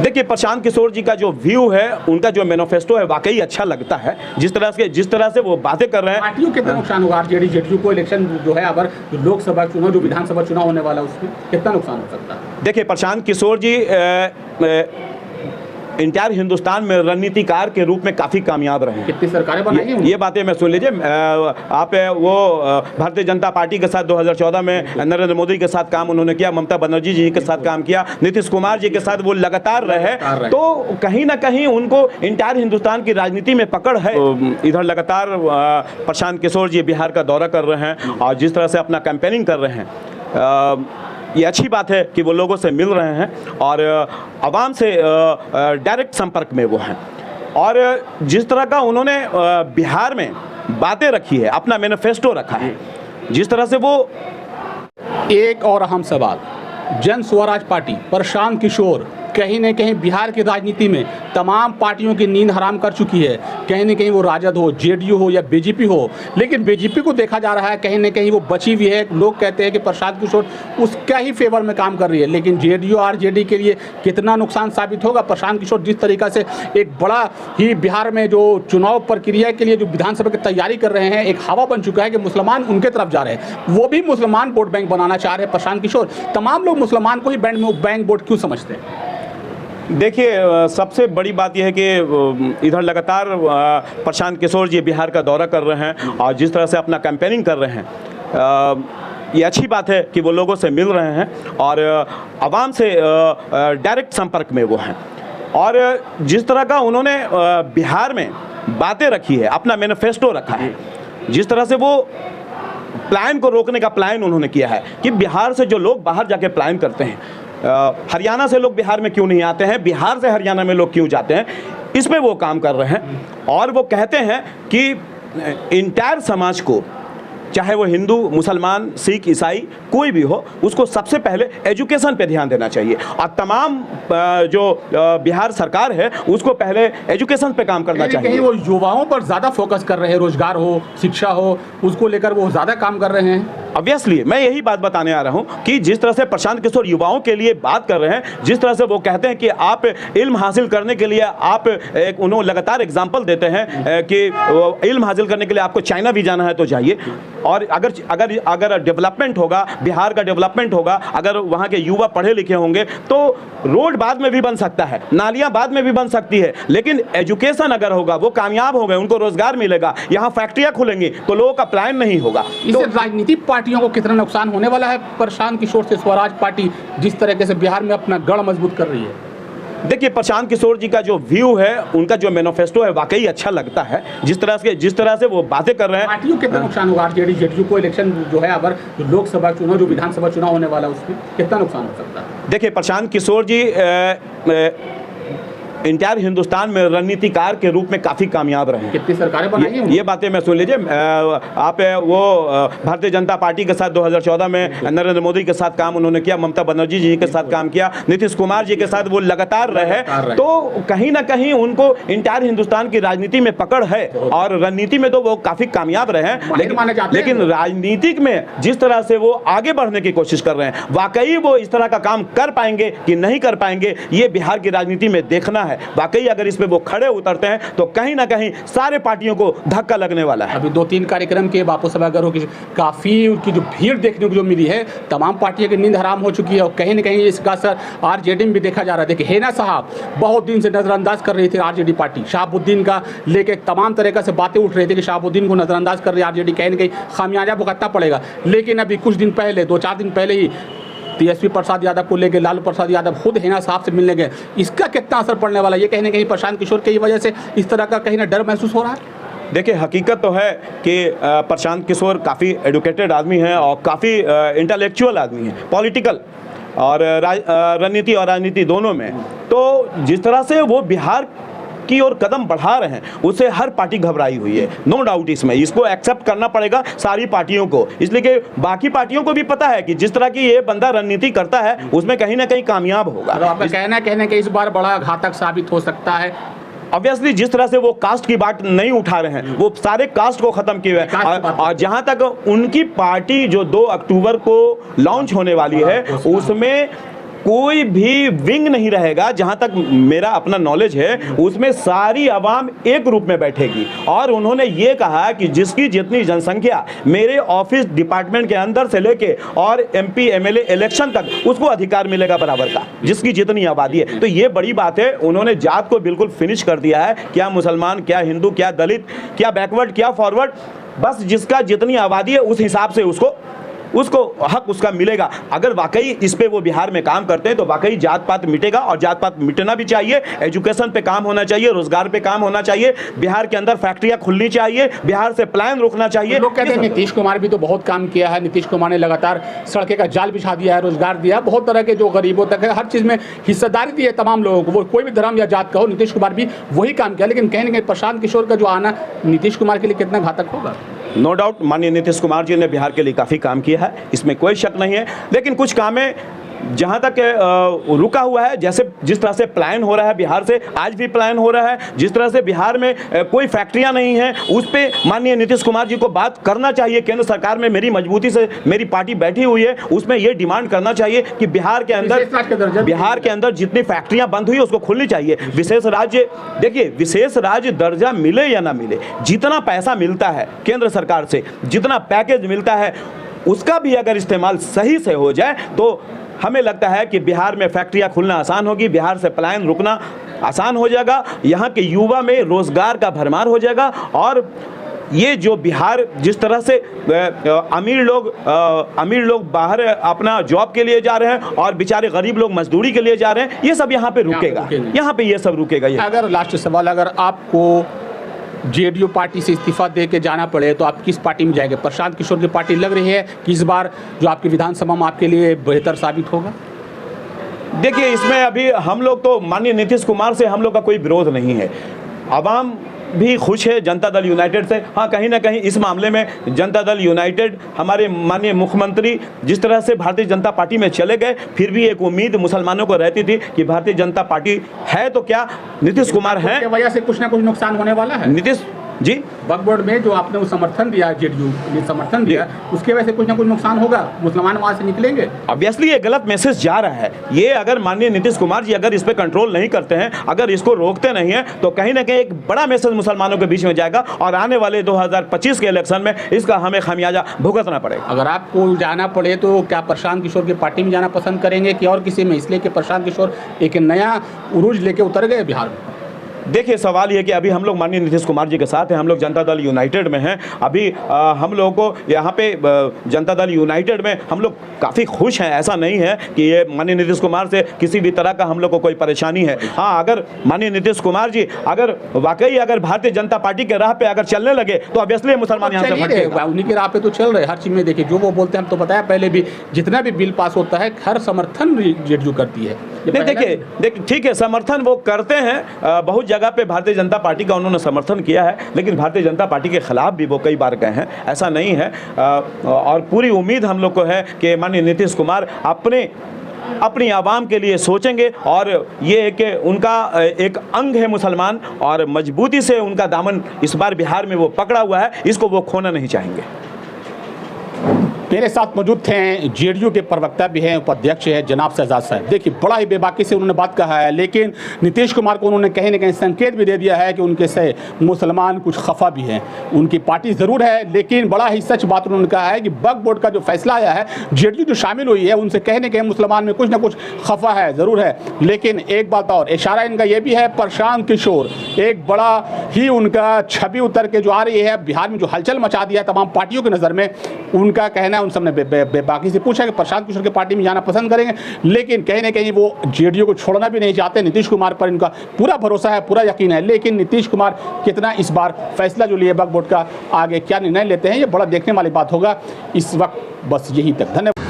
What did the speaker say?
देखिए, प्रशांत किशोर जी का जो व्यू है, उनका जो मैनिफेस्टो है, वाकई अच्छा लगता है। जिस तरह से वो बातें कर रहे हैं। पार्टियों को कितना नुकसान होगा? आरजेडी जेडीयू को इलेक्शन जो है, अगर लोकसभा चुनाव, जो विधानसभा चुनाव होने वाला है, उसमें कितना नुकसान हो सकता है? देखिए, प्रशांत किशोर जी इंटायर हिंदुस्तान में रणनीतिकार के रूप में काफ़ी कामयाब रहे हैं। कितनी सरकारें बनाई हैं? ये बातें मैं सुन लीजिए। आप वो भारतीय जनता पार्टी के साथ 2014 में नरेंद्र मोदी के साथ काम उन्होंने किया, ममता बनर्जी जी के साथ काम किया, नीतीश कुमार जी के साथ वो लगातार रहे। तो कहीं ना कहीं उनको इंटायर हिंदुस्तान की राजनीति में पकड़ है। इधर लगातार प्रशांत किशोर जी बिहार का दौरा कर रहे हैं और जिस तरह से अपना कैंपेनिंग कर रहे हैं, ये अच्छी बात है कि वो लोगों से मिल रहे हैं और आवाम से डायरेक्ट संपर्क में वो हैं। और जिस तरह का उन्होंने बिहार में बातें रखी है, अपना मैनिफेस्टो रखा है, जिस तरह से वो। एक और अहम सवाल, जन स्वराज पार्टी प्रशांत किशोर कहीं न कहीं बिहार की राजनीति में तमाम पार्टियों की नींद हराम कर चुकी है। कहीं न कहीं वो राजद हो, जेडीयू हो या बीजेपी हो, लेकिन बीजेपी को देखा जा रहा है कहीं न कहीं वो बची हुई है। लोग कहते हैं कि प्रशांत किशोर उसका ही फेवर में काम कर रही है, लेकिन जेडीयू आरजेडी के लिए कितना नुकसान साबित होगा? प्रशांत किशोर जिस तरीक़ा से एक बड़ा ही बिहार में जो चुनाव प्रक्रिया के लिए जो विधानसभा की तैयारी कर रहे हैं, एक हवा बन चुका है कि मुसलमान उनके तरफ जा रहे हैं, वो भी मुसलमान वोट बैंक बनाना चाह रहे हैं प्रशांत किशोर। तमाम लोग मुसलमान को ही बैंक वोट क्यों समझते हैं? देखिए, सबसे बड़ी बात यह है कि इधर लगातार प्रशांत किशोर जी बिहार का दौरा कर रहे हैं और जिस तरह से अपना कैंपेनिंग कर रहे हैं, ये अच्छी बात है कि वो लोगों से मिल रहे हैं और आवाम से डायरेक्ट संपर्क में वो हैं। और जिस तरह का उन्होंने बिहार में बातें रखी है, अपना मैनिफेस्टो रखा है, जिस तरह से वो प्लान को रोकने का प्लान उन्होंने किया है कि बिहार से जो लोग बाहर जाके प्लान करते हैं, हरियाणा से लोग बिहार में क्यों नहीं आते हैं, बिहार से हरियाणा में लोग क्यों जाते हैं, इस पे वो काम कर रहे हैं। और वो कहते हैं कि इंटायर समाज को, चाहे वो हिंदू, मुसलमान, सिख, ईसाई कोई भी हो, उसको सबसे पहले एजुकेशन पे ध्यान देना चाहिए और तमाम जो बिहार सरकार है उसको पहले एजुकेशन पे काम करना चाहिए। कहीं वो युवाओं पर ज़्यादा फोकस कर रहे हैं, रोजगार हो, शिक्षा हो, उसको लेकर वो ज़्यादा काम कर रहे हैं। ऑब्वियसली मैं यही बात बताने आ रहा हूं कि जिस तरह से प्रशांत किशोर युवाओं के लिए बात कर रहे हैं, जिस तरह से वो कहते हैं कि आप इल्म हासिल करने के लिए आप उन्होंने लगातार एग्जाम्पल देते हैं कि इल्म हासिल करने के लिए आपको चाइना भी जाना है तो जाइए। और अगर डेवलपमेंट होगा, बिहार का डेवलपमेंट होगा, अगर वहाँ के युवा पढ़े लिखे होंगे तो रोड बाद में भी बन सकता है, नालियाँ बाद में भी बन सकती है, लेकिन एजुकेशन अगर होगा, वो कामयाब हो गए, उनको रोजगार मिलेगा, यहाँ फैक्ट्रियाँ खुलेंगी तो लोगों का प्लान नहीं होगा। इससे राजनीतिक पार्टियों को कितना नुकसान होने वाला है? प्रशांत किशोर से स्वराज पार्टी जिस तरीके से बिहार में अपना गढ़ मजबूत कर रही है। देखिए, प्रशांत किशोर जी का जो व्यू है, उनका जो मैनिफेस्टो है, वाकई अच्छा लगता है। जिस तरह से वो बातें कर रहे हैं। पार्टियों को कितना नुकसान होगा? आरजेडी जेडीयू को इलेक्शन जो है, अगर लोकसभा चुनाव, जो विधानसभा चुनाव होने वाला है, उसमें कितना नुकसान हो सकता है? देखिए, प्रशांत किशोर जी इंटायर हिंदुस्तान में रणनीतिकार के रूप में काफ़ी कामयाब रहे हैं। कितनी सरकारें बनाई हैं? ये बातें मैं सुन लीजिए। आप वो भारतीय जनता पार्टी के साथ 2014 में नरेंद्र मोदी के साथ काम उन्होंने किया, ममता बनर्जी जी के साथ काम किया, नीतीश कुमार जी के साथ वो लगातार रहे। तो कहीं ना कहीं उनको इंटायर हिंदुस्तान की राजनीति में पकड़ है और रणनीति में तो वो काफ़ी कामयाब रहे हैं। लेकिन राजनीतिक में जिस तरह से वो आगे बढ़ने की कोशिश कर रहे हैं, वाकई वो इस तरह का काम कर पाएंगे कि नहीं कर पाएंगे, ये बिहार की राजनीति में देखना है। वाकई अगर इसमें वो खड़े उतरते हैं तो कहीं ना कहीं सारे पार्टियों को धक्का लगने वाला है। अभी 2-3 कार्यक्रम के बापू सभागारों की काफ़ी उनकी जो भीड़ देखने को जो मिली है, तमाम पार्टियों की नींद हराम हो चुकी है और कहीं ना कहीं इसका असर आरजेडी में भी देखा जा रहा है। देखिए, हेना साहब बहुत दिन से नज़रअंदाज कर रही थी आरजेडी पार्टी, शहाबुद्दीन का लेके तमाम तरीके से बातें उठ रही थी कि शहाबुद्दीन को नज़रअंदाज कर रही है आरजेडी, कहीं ना कहीं खामियाजा भुगतना पड़ेगा। लेकिन अभी कुछ दिन पहले, 2-4 दिन पहले ही तेजस्वी प्रसाद यादव को लेकर लालू प्रसाद यादव खुद हेना साहब से मिलने गए। इसका कितना असर पड़ने वाला है? ये कहीं ना कहीं प्रशांत किशोर की वजह से इस तरह का कहीं ना डर महसूस हो रहा है। देखिए, हकीकत तो है कि प्रशांत किशोर काफ़ी एडुकेटेड आदमी हैं और काफ़ी इंटेलेक्चुअल आदमी हैं, पॉलिटिकल और रणनीति और राजनीति दोनों में। तो जिस तरह से वो बिहार की ओर कदम बढ़ा रहे हैं, उससे हर पार्टी घबराई हुई है, नो डाउट। इसको एक्सेप्ट करना पड़ेगा सारी पार्टियों को, इसलिए कि बाकी पार्टियों को भी पता है कि जिस तरह की ये बंदा रणनीति करता है उसमें कहीं ना कहीं कामयाब होगा। तो आपका कहना कि इस बार बड़ा घातक साबित हो सकता है। ऑब्वियसली जिस तरह से वो कास्ट की बात नहीं उठा रहे हैं, वो सारे कास्ट को खत्म किए हुए हैं। और जहां तक उनकी पार्टी जो 2 अक्टूबर को लॉन्च होने वाली है, उसमें कोई भी विंग नहीं रहेगा, जहां तक मेरा अपना नॉलेज है उसमें सारी आवाम एक रूप में बैठेगी। और उन्होंने ये कहा कि जिसकी जितनी जनसंख्या मेरे ऑफिस डिपार्टमेंट के अंदर से लेके और MP MLA इलेक्शन तक उसको अधिकार मिलेगा बराबर का, जिसकी जितनी आबादी है। तो ये बड़ी बात है, उन्होंने जात को बिल्कुल फिनिश कर दिया है, क्या मुसलमान, क्या हिंदू, क्या दलित, क्या बैकवर्ड, क्या फॉरवर्ड, बस जिसका जितनी आबादी है उस हिसाब से उसको हक उसका मिलेगा। अगर वाकई इस पे वो बिहार में काम करते हैं तो वाकई जात पात मिटेगा, और जात पात मिटना भी चाहिए। एजुकेशन पे काम होना चाहिए, रोजगार पे काम होना चाहिए, बिहार के अंदर फैक्ट्रियां खुलनी चाहिए, बिहार से प्लान रुकना चाहिए। लोग कहते हैं नीतीश कुमार भी तो बहुत काम किया है, नीतीश कुमार ने लगातार सड़कें का जाल बिछा दिया है, रोजगार दिया, बहुत तरह के जो गरीबों तक है हर चीज़ में हिस्सेदारी दी है तमाम लोगों को, वो कोई भी धर्म या जात का हो, नीतीश कुमार भी वही काम किया। लेकिन कहीं ना कहीं प्रशांत किशोर का जो आना नीतीश कुमार के लिए कितना घातक होगा? नो डाउट माननीय नीतीश कुमार जी ने बिहार के लिए काफ़ी काम किया है, इसमें कोई शक नहीं है। लेकिन कुछ कामें जहाँ तक रुका हुआ है, जैसे जिस तरह से प्लान हो रहा है बिहार से, आज भी प्लान हो रहा है, जिस तरह से बिहार में कोई फैक्ट्रियां नहीं है, उस पर माननीय नीतीश कुमार जी को बात करना चाहिए। केंद्र सरकार में मेरी मजबूती से मेरी पार्टी बैठी हुई है, उसमें ये डिमांड करना चाहिए कि बिहार के अंदर जितनी फैक्ट्रियां बंद हुई उसको खुलनी चाहिए। विशेष राज्य, देखिए विशेष राज्य दर्जा मिले या ना मिले, जितना पैसा मिलता है केंद्र सरकार से, जितना पैकेज मिलता है, उसका भी अगर इस्तेमाल सही से हो जाए तो हमें लगता है कि बिहार में फैक्ट्रियां खुलना आसान होगी, बिहार से पलायन रुकना आसान हो जाएगा, यहाँ के युवा में रोजगार का भरमार हो जाएगा। और ये जो बिहार जिस तरह से अमीर लोग बाहर अपना जॉब के लिए जा रहे हैं और बेचारे गरीब लोग मजदूरी के लिए जा रहे हैं, ये सब यहाँ पे रुकेगा, यहाँ पे ये सब रुकेगा। अगर लास्ट सवाल, अगर आपको JDU पार्टी से इस्तीफा दे के जाना पड़े तो आप किस पार्टी में जाएंगे? प्रशांत किशोर की पार्टी लग रही है कि इस बार जो आपकी विधानसभा में आपके लिए बेहतर साबित होगा? देखिए इसमें अभी हम लोग तो माननीय नीतीश कुमार से हम लोग का कोई विरोध नहीं है, आवाम भी खुश है जनता दल यूनाइटेड से। हाँ, कहीं ना कहीं इस मामले में जनता दल यूनाइटेड, हमारे माननीय मुख्यमंत्री जिस तरह से भारतीय जनता पार्टी में चले गए, फिर भी एक उम्मीद मुसलमानों को रहती थी कि भारतीय जनता पार्टी है तो क्या नीतीश कुमार हैं, की वजह से कुछ ना कुछ नुकसान होने वाला है। नीतीश जी वक्फ बोर्ड में जो आपने वो समर्थन दिया, JDU ने समर्थन दिया, उसके वजह से कुछ ना कुछ नुकसान होगा, मुसलमान वहाँ से निकलेंगे। ऑब्वियसली ये गलत मैसेज जा रहा है। ये अगर माननीय नीतीश कुमार जी अगर इस पे कंट्रोल नहीं करते हैं, अगर इसको रोकते नहीं हैं, तो कहीं ना कहीं एक बड़ा मैसेज मुसलमानों के बीच में जाएगा और आने वाले 2025 के इलेक्शन में इसका हमें खामियाजा भुगतना पड़ेगा। अगर आपको जाना पड़े तो क्या प्रशांत किशोर की पार्टी में जाना पसंद करेंगे कि और किसी में? इसलिए कि प्रशांत किशोर एक नया उरूज लेके उतर गए बिहार में। देखिए सवाल ये कि अभी हम लोग माननीय नीतीश कुमार जी के साथ हैं, हम लोग जनता दल यूनाइटेड में हैं। अभी हम लोगों को यहाँ पे जनता दल यूनाइटेड में हम लोग काफ़ी खुश हैं, ऐसा नहीं है कि ये माननीय नीतीश कुमार से किसी भी तरह का हम लोग को कोई परेशानी है। हाँ, अगर माननीय नीतीश कुमार जी अगर वाकई अगर भारतीय जनता पार्टी के राह पे अगर चलने लगे तो ऑब्वियसली मुसलमान यहाँ से भटकेगा। उन्हीं के राह पे तो चल रहे हर चीज़ में। देखिए जो वो बोलते हैं, हम तो बताया पहले भी, जितना भी बिल पास होता है हर समर्थन JDU करती है। देखिए ठीक है, समर्थन वो करते हैं, बहुत जगह पे भारतीय जनता पार्टी का उन्होंने समर्थन किया है, लेकिन भारतीय जनता पार्टी के खिलाफ भी वो कई बार गए हैं, ऐसा नहीं है। और पूरी उम्मीद हम लोग को है कि माननीय नीतीश कुमार अपनी आवाम के लिए सोचेंगे, और ये कि उनका एक अंग है मुसलमान, और मजबूती से उनका दामन इस बार बिहार में वो पकड़ा हुआ है, इसको वो खोना नहीं चाहेंगे। मेरे साथ मौजूद थे JDU के प्रवक्ता भी हैं, उपाध्यक्ष हैं जनाब शहजाद साहब। देखिए बड़ा ही बेबाकी से उन्होंने बात कहा है, लेकिन नीतीश कुमार को उन्होंने कहीं ना कहीं संकेत भी दे दिया है कि उनके से मुसलमान कुछ खफा भी हैं। उनकी पार्टी ज़रूर है, लेकिन बड़ा ही सच बात उन्होंने कहा है कि वक्फ बोर्ड का जो फैसला आया है, JDU जो शामिल हुई है, उनसे कहीं ना कहीं मुसलमान में कुछ ना कुछ खफा है, ज़रूर है। लेकिन एक बात और, इशारा इनका ये भी है, प्रशांत किशोर एक बड़ा ही उनका छवि उतर के जो आ रही है, बिहार में जो हलचल मचा दिया तमाम पार्टियों की नज़र में, उनका कहना है, उन सबने बेबाकी से पूछा कि प्रशांत किशोर की पार्टी में जाना पसंद करेंगे, लेकिन कहीं ना कहीं वो JDU को छोड़ना भी नहीं चाहते। नीतीश कुमार पर इनका पूरा भरोसा है, पूरा यकीन है, लेकिन नीतीश कुमार कितना इस बार फैसला जो लिए वक्फ बोर्ड का, आगे क्या निर्णय लेते हैं, ये बड़ा देखने वाली बात होगा। इस वक्त बस यही तक, धन्यवाद।